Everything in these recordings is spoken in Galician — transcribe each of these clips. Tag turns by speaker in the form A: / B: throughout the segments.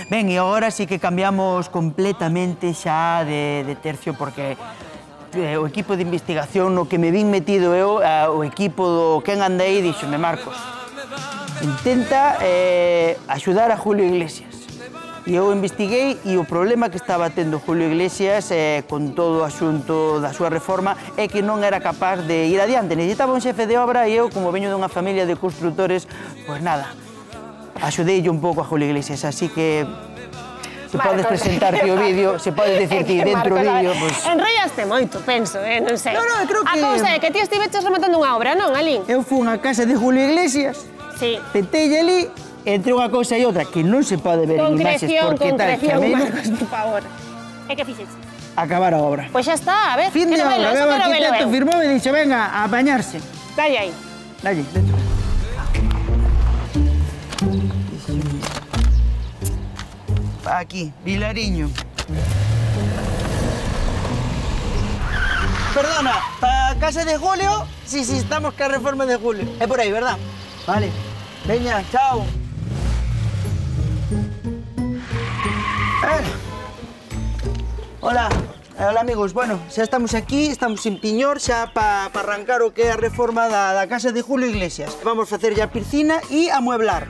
A: Ben, e agora sí que cambiamos completamente xa de tercio porque o equipo de investigación no que me vin metido eu, o equipo do Quen andei, díxome, Marcos, intenta axudar a Julio Iglesias. E eu investiguei e o problema que estaba tendo Julio Iglesias con todo o asunto da súa reforma é que non era capaz de ir adiante. Necesitaba un xefe de obra e eu, como veño dunha familia de constructores, pois nada, axudeille un pouco a Julio Iglesias, así que se podes presentarte o vídeo, se podes decir ti dentro do vídeo, pois...
B: Enrollaste moito, penso, non sei.
A: Non, creo que...
B: A cousa é que ti estiveches rematando unha obra, non, Alín?
A: Eu fui á casa de Julio Iglesias, tentei ali, entre unha cousa e outra, que non se pode ver en imaxes porque tal, chamei...
B: Marcos, por favor. E que fixeches?
A: Acabar a obra.
B: Pois xa está, a ver,
A: Fin de obra, veo o arquitecto, firmou e dixo, venga, a apañarse.
B: Dalle aí.
A: Dalle, dentro. Aquí, Vilariño. Perdona, para casa de Julio? Sí, estamos ca reforma de Julio. É por aí, verdad? Vale. Veña, chao. Hola, amigos. Bueno, xa estamos aquí, estamos en Piñor, xa para arrancar o que é a reforma da casa de Julio Iglesias. Vamos facer ya a piscina e amueblar.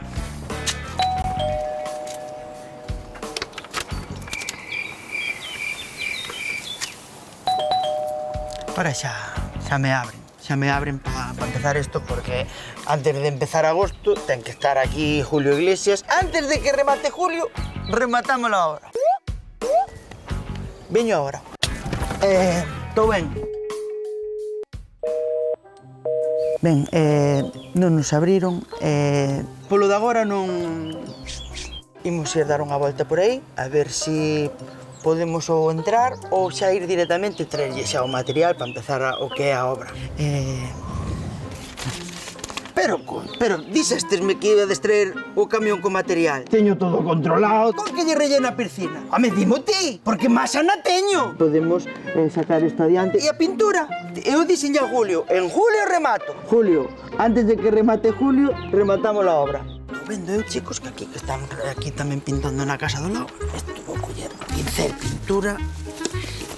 A: Ahora xa me abren para empezar esto, porque antes de empezar agosto ten que estar aquí Julio Iglesias. Antes de que remate Julio, rematámoslo ahora. Veño ahora. Todo ben? Ben, non nos abriron. Polo de agora non... Imos ir dar unha volta por aí, a ver se podemos ou entrar ou xa ir directamente traerlle xa o material para empezar o que é a obra. Pero, dixestesme que iba a traer o camión con material. Teño todo controlado. Con que lle rellena a piscina? Home, dimo ti, porque masa na teño. Podemos sacar isto adiante. E a pintura? Eu dixenlle a Julio, en julio remato. Julio, antes de que remate Julio, rematamos a obra. Estou vendo eu, chicos, que aquí están aquí tamén pintando na casa do lado. Isto vou coller pincel, pintura...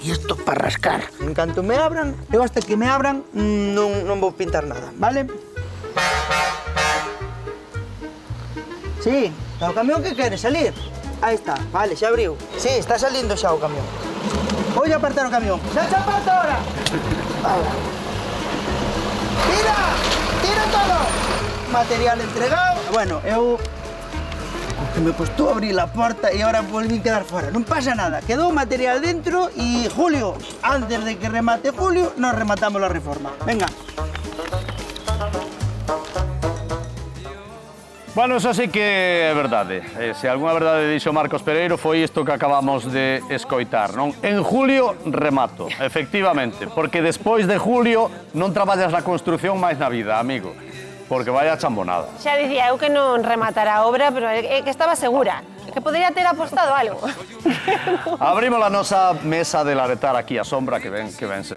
A: E isto para rascar. En canto me abran, eu hasta que me abran non vou pintar nada, vale? Sí, o camión que quere salir. Aí está, vale, xa abriu. Sí, está salindo xa o camión. Vou a apartar o camión. Xa se aparta ahora. Tira todo. Material entregado. Bueno, eu... que me costou abrir a porta e agora volví a quedar fora. Non pasa nada, quedou material dentro e Julio, antes de que remate Julio, nos rematamos a reforma. Venga.
C: Bueno, eso sí que é verdade. Se algunha verdade dixo Marcos Pereiro foi isto que acabamos de escoitar, non? En julio remato, efectivamente, porque despois de julio non traballas na construción máis na vida, amigo, porque vai a chambonada.
B: Xa dicía eu que non rematara a obra, pero é que estaba segura, que podría ter apostado algo.
C: Abrimos a nosa mesa de laretar aquí a sombra, que ven